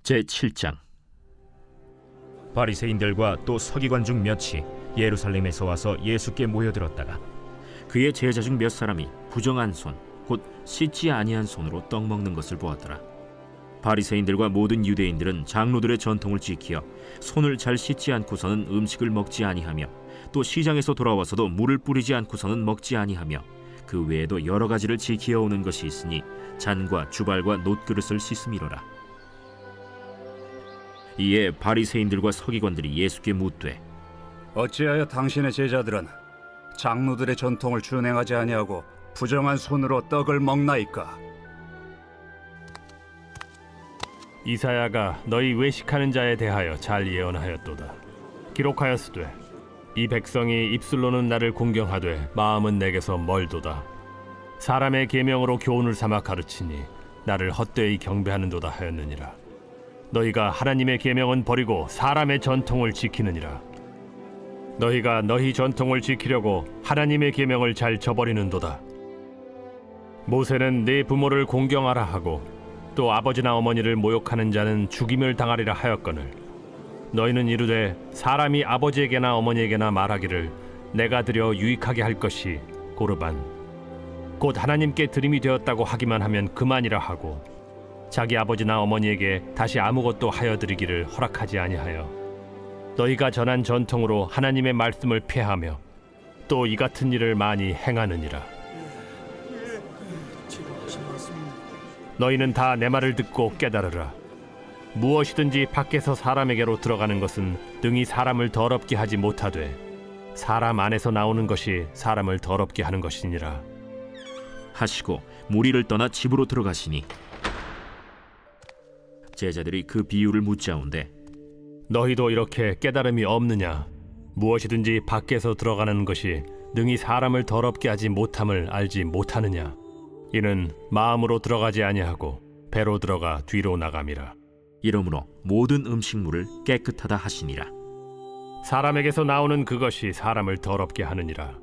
제7장. 바리새인들과 또 서기관 중 몇이 예루살렘에서 와서 예수께 모여들었다가 그의 제자 중 몇 사람이 부정한 손, 곧 씻지 아니한 손으로 떡 먹는 것을 보았더라. 바리새인들과 모든 유대인들은 장로들의 전통을 지키어 손을 잘 씻지 않고서는 음식을 먹지 아니하며, 또 시장에서 돌아와서도 물을 뿌리지 않고서는 먹지 아니하며, 그 외에도 여러 가지를 지키어 오는 것이 있으니 잔과 주발과 놋그릇을 씻음이로라. 이에 바리새인들과 서기관들이 예수께 묻되, 어찌하여 당신의 제자들은 장로들의 전통을 준행하지 아니하고 부정한 손으로 떡을 먹나이까? 이사야가 너희 외식하는 자에 대하여 잘 예언하였도다. 기록하였으되 이 백성이 입술로는 나를 공경하되 마음은 내게서 멀도다. 사람의 계명으로 교훈을 삼아 가르치니 나를 헛되이 경배하는도다 하였느니라. 너희가 하나님의 계명은 버리고 사람의 전통을 지키느니라. 너희가 너희 전통을 지키려고 하나님의 계명을 잘 저버리는도다. 모세는 네 부모를 공경하라 하고 또 아버지나 어머니를 모욕하는 자는 죽임을 당하리라 하였거늘, 너희는 이르되 사람이 아버지에게나 어머니에게나 말하기를 내가 드려 유익하게 할 것이 고르반 곧 하나님께 드림이 되었다고 하기만 하면 그만이라 하고, 자기 아버지나 어머니에게 다시 아무것도 하여 드리기를 허락하지 아니하여 너희가 전한 전통으로 하나님의 말씀을 폐하며 또 이 같은 일을 많이 행하느니라. 너희는 다 내 말을 듣고 깨달으라. 무엇이든지 밖에서 사람에게로 들어가는 것은 능히 사람을 더럽게 하지 못하되 사람 안에서 나오는 것이 사람을 더럽게 하는 것이니라 하시고 무리를 떠나 집으로 들어가시니 제자들이 그 비유를 묻자온데, 너희도 이렇게 깨달음이 없느냐? 무엇이든지 밖에서 들어가는 것이 능히 사람을 더럽게 하지 못함을 알지 못하느냐? 이는 마음으로 들어가지 아니하고 배로 들어가 뒤로 나감이라. 이러므로 모든 음식물을 깨끗하다 하시니라. 사람에게서 나오는 그것이 사람을 더럽게 하느니라.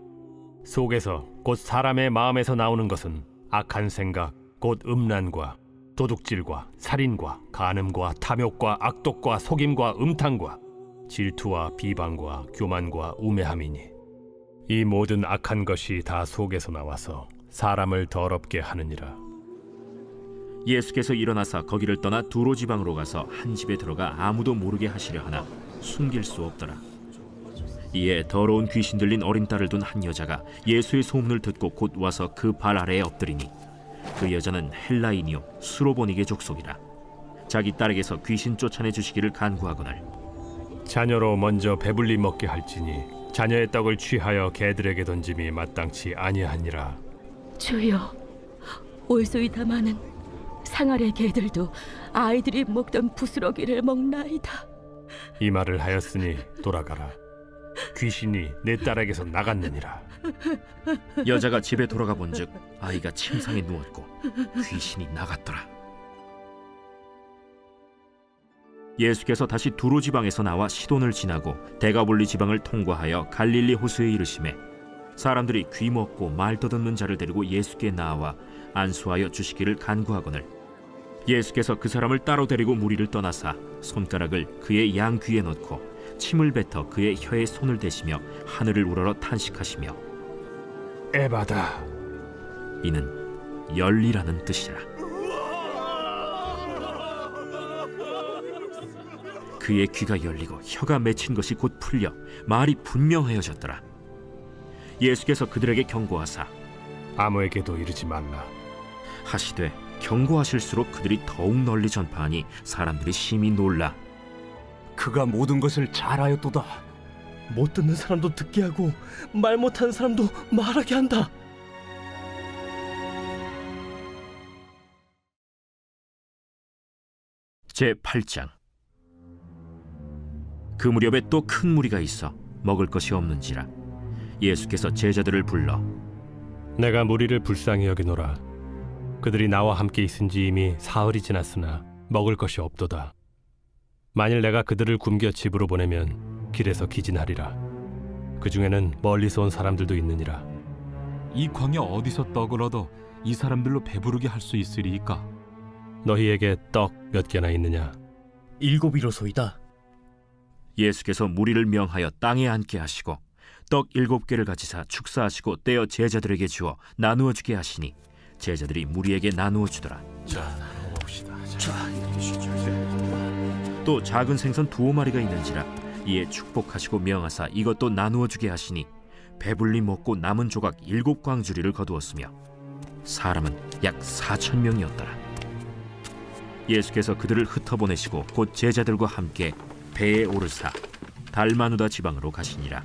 속에서 곧 사람의 마음에서 나오는 것은 악한 생각 곧 음란과 도둑질과 살인과 간음과 탐욕과 악독과 속임과 음탕과 질투와 비방과 교만과 우매함이니 이 모든 악한 것이 다 속에서 나와서 사람을 더럽게 하느니라. 예수께서 일어나사 거기를 떠나 두로 지방으로 가서 한 집에 들어가 아무도 모르게 하시려 하나 숨길 수 없더라. 이에 더러운 귀신 들린 어린 딸을 둔 한 여자가 예수의 소문을 듣고 곧 와서 그 발 아래에 엎드리니, 그 여자는 헬라인이요 수로보니게 족속이라. 자기 딸에게서 귀신 쫓아내 주시기를 간구하거늘, 자녀로 먼저 배불리 먹게 할지니 자녀의 떡을 취하여 개들에게 던짐이 마땅치 아니하니라. 주여, 올소이 다마는 상아래 개들도 아이들이 먹던 부스러기를 먹나이다. 이 말을 하였으니 돌아가라. 귀신이 내 딸에게서 나갔느니라. 여자가 집에 돌아가 본즉 아이가 침상에 누웠고 귀신이 나갔더라. 예수께서 다시 두로 지방에서 나와 시돈을 지나고 데가볼리 지방을 통과하여 갈릴리 호수에 이르시매, 사람들이 귀 먹고 말 떠듣는 자를 데리고 예수께 나와 안수하여 주시기를 간구하거늘, 예수께서 그 사람을 따로 데리고 무리를 떠나사 손가락을 그의 양 귀에 넣고 침을 뱉어 그의 혀에 손을 대시며 하늘을 우러러 탄식하시며, 에바다, 이는 열리라는 뜻이라. 그의 귀가 열리고 혀가 맺힌 것이 곧 풀려 말이 분명하여졌더라. 예수께서 그들에게 경고하사 아무에게도 이르지 말라 하시되, 경고하실수록 그들이 더욱 널리 전파하니 사람들이 심히 놀라 그가 모든 것을 잘하였도다. 못 듣는 사람도 듣게 하고 말 못하는 사람도 말하게 한다. 제8장. 그 무렵에 또 큰 무리가 있어 먹을 것이 없는지라 예수께서 제자들을 불러 내가 무리를 불쌍히 여기노라. 그들이 나와 함께 있은지 이미 사흘이 지났으나 먹을 것이 없도다. 만일 내가 그들을 굶겨 집으로 보내면 길에서 기진하리라. 그 중에는 멀리서 온 사람들도 있느니라. 이 광야 어디서 떡을 얻어 이 사람들로 배부르게 할 수 있으리이까? 너희에게 떡 몇 개나 있느냐? 7이로소이다. 예수께서 무리를 명하여 땅에 앉게 하시고 떡 7개를 가지사 축사하시고 떼어 제자들에게 주어 나누어 주게 하시니 제자들이 무리에게 나누어 주더라. 또 작은 생선 2마리가 있는지라 이에 축복하시고 명하사 이것도 나누어 주게 하시니 배불리 먹고 남은 조각 7광주리를 거두었으며 사람은 약 4,000명이었더라. 예수께서 그들을 흩어보내시고 곧 제자들과 함께 배에 오르사 달마누다 지방으로 가시니라.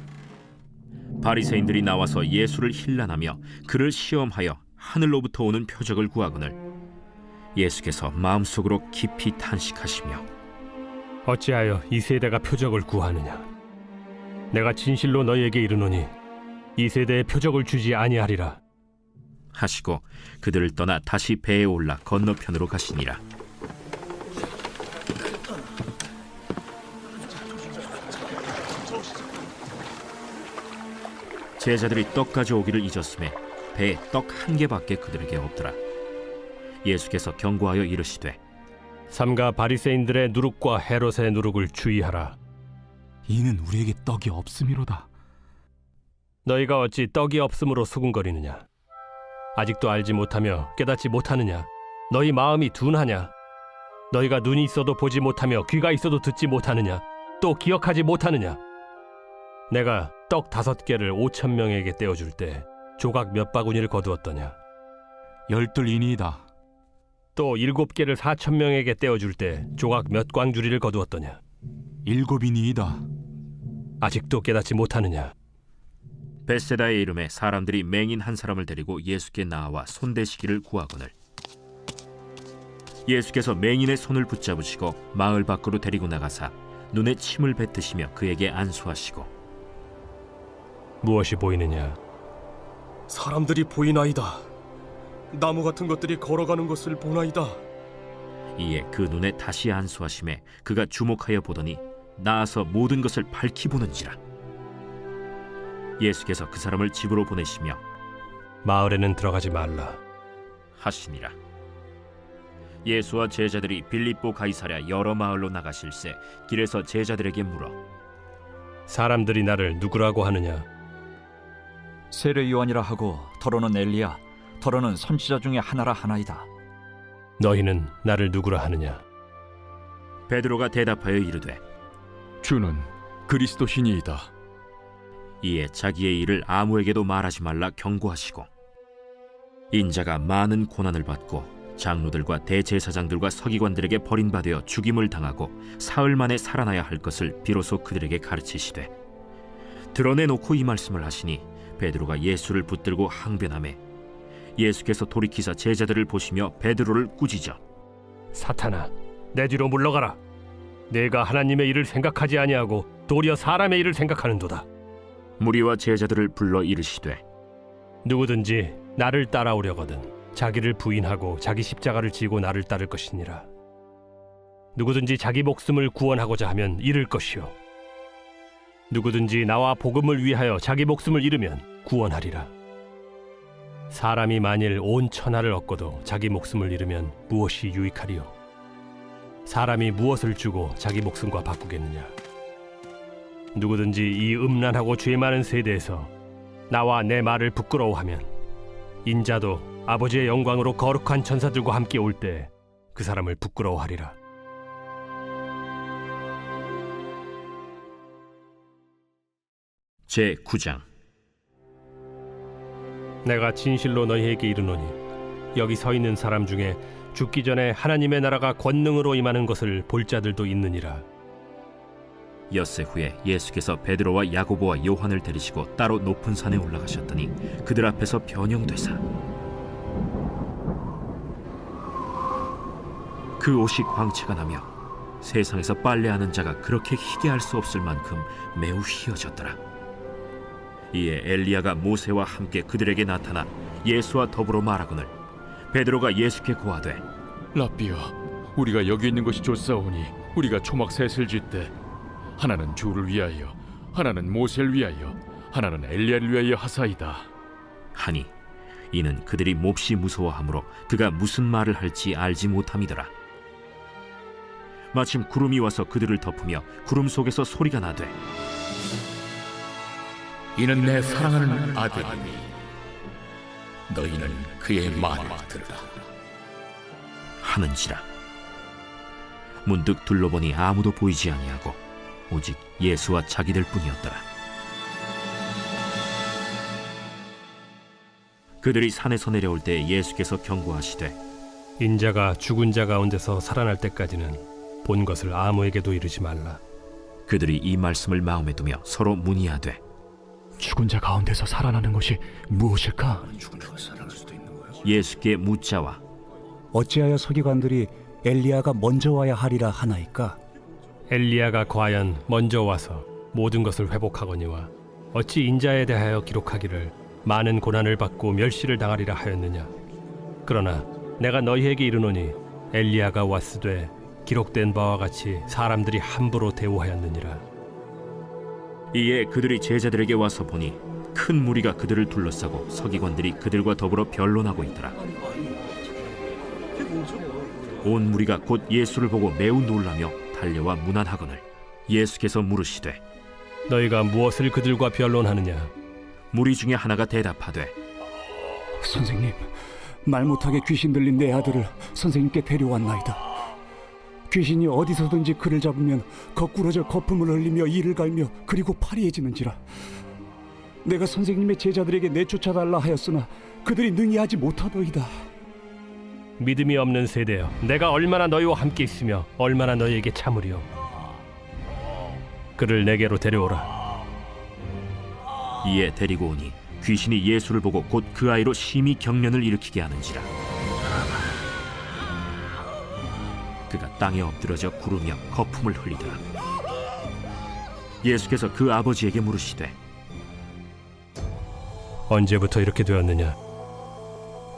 바리새인들이 나와서 예수를 힐난하며 그를 시험하여 하늘로부터 오는 표적을 구하거늘 예수께서 마음속으로 깊이 탄식하시며 어찌하여 이 세대가 표적을 구하느냐? 내가 진실로 너희에게 이르노니 이 세대에 표적을 주지 아니하리라. 하시고 그들을 떠나 다시 배에 올라 건너편으로 가시니라. 제자들이 떡 가져오기를 잊었음에 배에 떡 1개밖에 그들에게 없더라. 예수께서 경고하여 이르시되 삼가 바리새인들의 누룩과 헤롯의 누룩을 주의하라. 이는 우리에게 떡이 없음이로다. 너희가 어찌 떡이 없음으로 수군거리느냐? 아직도 알지 못하며 깨닫지 못하느냐? 너희 마음이 둔하냐? 너희가 눈이 있어도 보지 못하며 귀가 있어도 듣지 못하느냐? 또 기억하지 못하느냐? 내가 떡 5개를 5,000명에게 떼어줄 때 조각 몇 바구니를 거두었더냐? 12이니이다. 또 7개를 4,000명에게 떼어줄 때 조각 몇 광주리를 거두었더냐? 7이니이다. 아직도 깨닫지 못하느냐? 벳세다의 이름에 사람들이 맹인 한 사람을 데리고 예수께 나와 손대시기를 구하거늘 예수께서 맹인의 손을 붙잡으시고 마을 밖으로 데리고 나가사 눈에 침을 뱉으시며 그에게 안수하시고 무엇이 보이느냐? 사람들이 보이나이다. 나무 같은 것들이 걸어가는 것을 보나이다. 이에 그 눈에 다시 안수하심에 그가 주목하여 보더니 나아서 모든 것을 밝히 보는지라. 예수께서 그 사람을 집으로 보내시며 마을에는 들어가지 말라 하시니라. 예수와 제자들이 빌립보 가이사랴 여러 마을로 나가실새 길에서 제자들에게 물어 사람들이 나를 누구라고 하느냐? 세례 요한이라 하고 더러는 엘리야, 더러는 선지자 중에 하나라 하나이다. 너희는 나를 누구라 하느냐? 베드로가 대답하여 이르되 주는 그리스도시니이다. 이에 자기의 일을 아무에게도 말하지 말라 경고하시고 인자가 많은 고난을 받고 장로들과 대제사장들과 서기관들에게 버림받아 죽임을 당하고 사흘 만에 살아나야 할 것을 비로소 그들에게 가르치시되 드러내놓고 이 말씀을 하시니 베드로가 예수를 붙들고 항변하매 예수께서 돌이키사 제자들을 보시며 베드로를 꾸짖어 사탄아, 내 뒤로 물러가라. 내가 하나님의 일을 생각하지 아니하고 도리어 사람의 일을 생각하는도다. 무리와 제자들을 불러 이르시되 누구든지 나를 따라오려거든 자기를 부인하고 자기 십자가를 지고 나를 따를 것이니라. 누구든지 자기 목숨을 구원하고자 하면 잃을 것이요 누구든지 나와 복음을 위하여 자기 목숨을 잃으면 구원하리라. 사람이 만일 온 천하를 얻고도 자기 목숨을 잃으면 무엇이 유익하리요? 사람이 무엇을 주고 자기 목숨과 바꾸겠느냐? 누구든지 이 음란하고 죄 많은 세대에서 나와 내 말을 부끄러워하면 인자도 아버지의 영광으로 거룩한 천사들과 함께 올 때 그 사람을 부끄러워하리라. 제9장 내가 진실로 너희에게 이르노니 여기 서 있는 사람 중에 죽기 전에 하나님의 나라가 권능으로 임하는 것을 볼 자들도 있느니라. 엿새 후에 예수께서 베드로와 야고보와 요한을 데리시고 따로 높은 산에 올라가셨더니 그들 앞에서 변형되사 그 옷이 광채가 나며 세상에서 빨래하는 자가 그렇게 희게 할 수 없을 만큼 매우 희어졌더라. 이에 엘리야가 모세와 함께 그들에게 나타나 예수와 더불어 말하거늘 베드로가 예수께 고하되 라삐여, 우리가 여기 있는 것이 좋사오니 우리가 초막 셋을 짓되 하나는 주를 위하여, 하나는 모세를 위하여, 하나는 엘리야를 위하여 하사이다. 하니 이는 그들이 몹시 무서워하므로 그가 무슨 말을 할지 알지 못함이더라. 마침 구름이 와서 그들을 덮으며 구름 속에서 소리가 나되 이는 내 사랑하는 아들이니 너희는 그의 말을 들으라. 하는지라. 문득 둘러보니 아무도 보이지 아니하고 오직 예수와 자기들 뿐이었더라. 그들이 산에서 내려올 때 예수께서 경고하시되 인자가 죽은 자 가운데서 살아날 때까지는 본 것을 아무에게도 이르지 말라. 그들이 이 말씀을 마음에 두며 서로 문의하되 죽은 자 가운데서 살아나는 것이 무엇일까? 예수께 묻자와 어찌하여 서기관들이 엘리야가 먼저 와야 하리라 하나이까? 엘리야가 과연 먼저 와서 모든 것을 회복하거니와 어찌 인자에 대하여 기록하기를 많은 고난을 받고 멸시를 당하리라 하였느냐. 그러나 내가 너희에게 이르노니 엘리야가 왔으되 기록된 바와 같이 사람들이 함부로 대우하였느니라. 이에 그들이 제자들에게 와서 보니 큰 무리가 그들을 둘러싸고 서기관들이 그들과 더불어 변론하고 있더라. 온 무리가 곧 예수를 보고 매우 놀라며 달려와 문안하거늘 예수께서 물으시되 너희가 무엇을 그들과 변론하느냐. 무리 중에 하나가 대답하되 선생님, 말 못하게 귀신 들린 내 아들을 선생님께 데려왔나이다. 귀신이 어디서든지 그를 잡으면 거꾸러져 거품을 흘리며 이를 갈며 그리고 파리해지는지라. 내가 선생님의 제자들에게 내쫓아달라 하였으나 그들이 능히 하지 못하더이다. 믿음이 없는 세대여, 내가 얼마나 너희와 함께 있으며 얼마나 너희에게 참으리요. 그를 내게로 데려오라. 이에 데리고 오니 귀신이 예수를 보고 곧 그 아이로 심히 경련을 일으키게 하는지라. 그가 땅에 엎드러져 구르며 거품을 흘리더라. 예수께서 그 아버지에게 물으시되 언제부터 이렇게 되었느냐.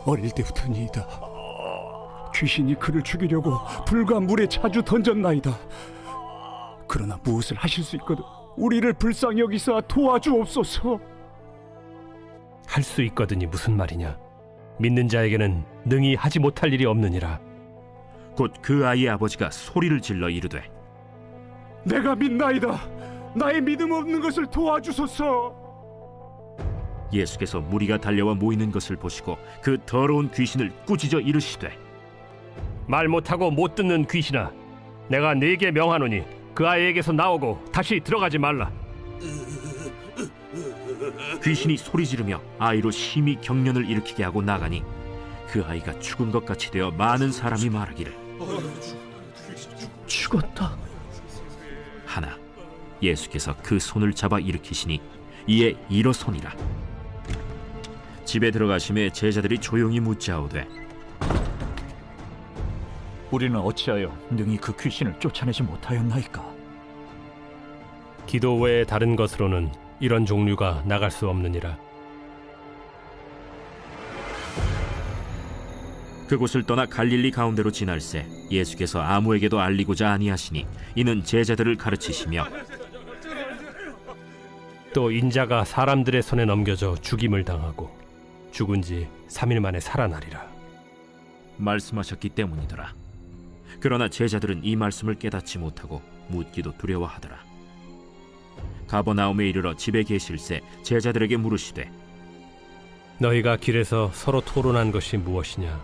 어릴 때부터니이다. 귀신이 그를 죽이려고 불과 물에 자주 던졌나이다. 그러나 무엇을 하실 수 있거든 우리를 불쌍히 여기사 도와주옵소서. 할 수 있거든이 무슨 말이냐. 믿는 자에게는 능히 하지 못할 일이 없느니라. 곧 그 아이의 아버지가 소리를 질러 이르되 내가 믿나이다. 나의 믿음 없는 것을 도와주소서. 예수께서 무리가 달려와 모이는 것을 보시고 그 더러운 귀신을 꾸짖어 이르시되 말 못하고 못 듣는 귀신아, 내가 네게 명하노니 그 아이에게서 나오고 다시 들어가지 말라. 귀신이 소리 지르며 아이로 심히 경련을 일으키게 하고 나가니 그 아이가 죽은 것 같이 되어 많은 사람이 말하기를 죽었다. 하나 예수께서 그 손을 잡아 일으키시니 이에 일어서니라. 집에 들어가심에 제자들이 조용히 묻자오되 우리는 어찌하여 능히 그 귀신을 쫓아내지 못하였나이까? 기도 외에 다른 것으로는 이런 종류가 나갈 수 없느니라. 그곳을 떠나 갈릴리 가운데로 지날새 예수께서 아무에게도 알리고자 아니하시니 이는 제자들을 가르치시며 또 인자가 사람들의 손에 넘겨져 죽임을 당하고 죽은 지 3일 만에 살아나리라. 말씀하셨기 때문이더라. 그러나 제자들은 이 말씀을 깨닫지 못하고 묻기도 두려워하더라. 가버나움에 이르러 집에 계실새 제자들에게 물으시되 너희가 길에서 서로 토론한 것이 무엇이냐.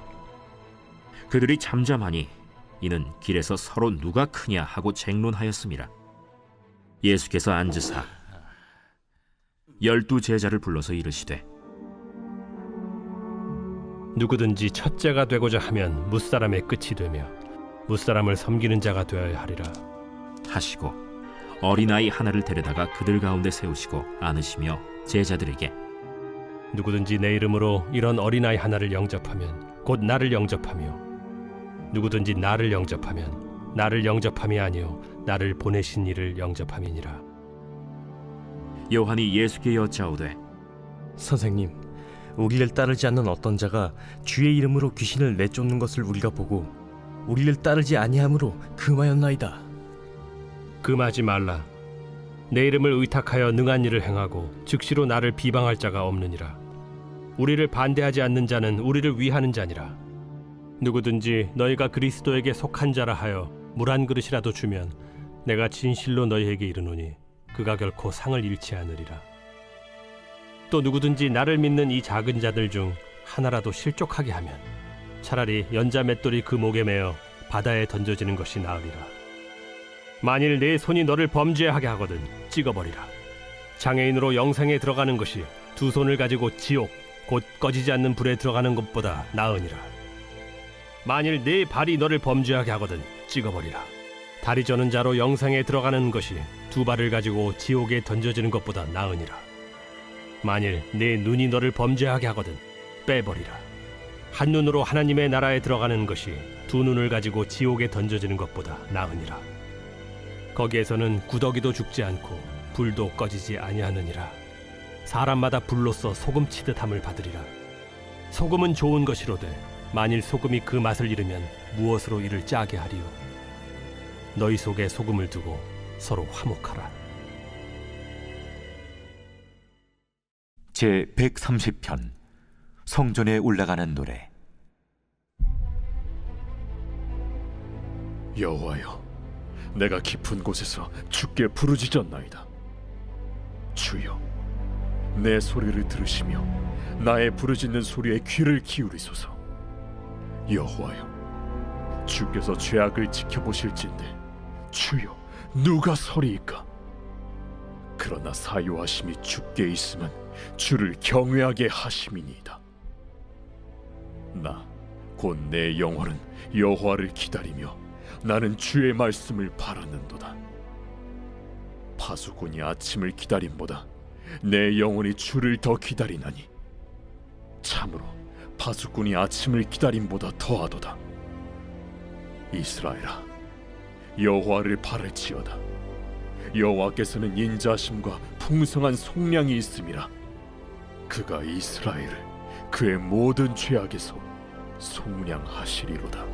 그들이 잠잠하니 이는 길에서 서로 누가 크냐 하고 쟁론하였음이라. 예수께서 앉으사 12 제자를 불러서 이르시되 누구든지 첫째가 되고자 하면 무사람의 끝이 되며 무사람을 섬기는 자가 되어야 하리라 하시고 어린아이 하나를 데려다가 그들 가운데 세우시고 안으시며 제자들에게 누구든지 내 이름으로 이런 어린아이 하나를 영접하면 곧 나를 영접하며 누구든지 나를 영접하면 나를 영접함이 아니요 나를 보내신 이를 영접함이니라. 요한이 예수께 여짜오되 선생님, 우리를 따르지 않는 어떤 자가 주의 이름으로 귀신을 내쫓는 것을 우리가 보고 우리를 따르지 아니함으로 금하였나이다. 금하지 말라. 내 이름을 의탁하여 능한 일을 행하고 즉시로 나를 비방할 자가 없느니라. 우리를 반대하지 않는 자는 우리를 위하는 자니라. 누구든지 너희가 그리스도에게 속한 자라 하여 물 한 그릇이라도 주면 내가 진실로 너희에게 이르노니 그가 결코 상을 잃지 않으리라. 또 누구든지 나를 믿는 이 작은 자들 중 하나라도 실족하게 하면 차라리 연자 맷돌이 그 목에 매어 바다에 던져지는 것이 나으리라. 만일 내 손이 너를 범죄하게 하거든 찍어버리라. 장애인으로 영생에 들어가는 것이 두 손을 가지고 지옥 곧 꺼지지 않는 불에 들어가는 것보다 나으니라. 만일 네 발이 너를 범죄하게 하거든 찍어버리라. 다리 저는 자로 영생에 들어가는 것이 두 발을 가지고 지옥에 던져지는 것보다 나으니라. 만일 네 눈이 너를 범죄하게 하거든 빼버리라. 한 눈으로 하나님의 나라에 들어가는 것이 두 눈을 가지고 지옥에 던져지는 것보다 나으니라. 거기에서는 구더기도 죽지 않고 불도 꺼지지 아니하느니라. 사람마다 불로써 소금 치듯함을 받으리라. 소금은 좋은 것이로되 만일 소금이 그 맛을 잃으면 무엇으로 이를 짜게 하리요. 너희 속에 소금을 두고 서로 화목하라. 제 130편 성전에 올라가는 노래. 여호와여, 내가 깊은 곳에서 주께 부르짖었나이다. 주여, 내 소리를 들으시며 나의 부르짖는 소리에 귀를 기울이소서. 여호와여, 주께서 죄악을 지켜보실진데 주여, 누가 서리이까? 그러나 사유하심이 주께 있으면 주를 경외하게 하심이니이다. 나 곧 내 영혼은 여호와를 기다리며 나는 주의 말씀을 바라는도다. 파수꾼이 아침을 기다림보다 내 영혼이 주를 더 기다리나니 참으로 파수꾼이 아침을 기다림보다 더하도다. 이스라엘아, 여호와를 바랄지어다. 여호와께서는 인자하심과 풍성한 속량이 있음이라. 그가 이스라엘을 그의 모든 죄악에서 속량하시리로다.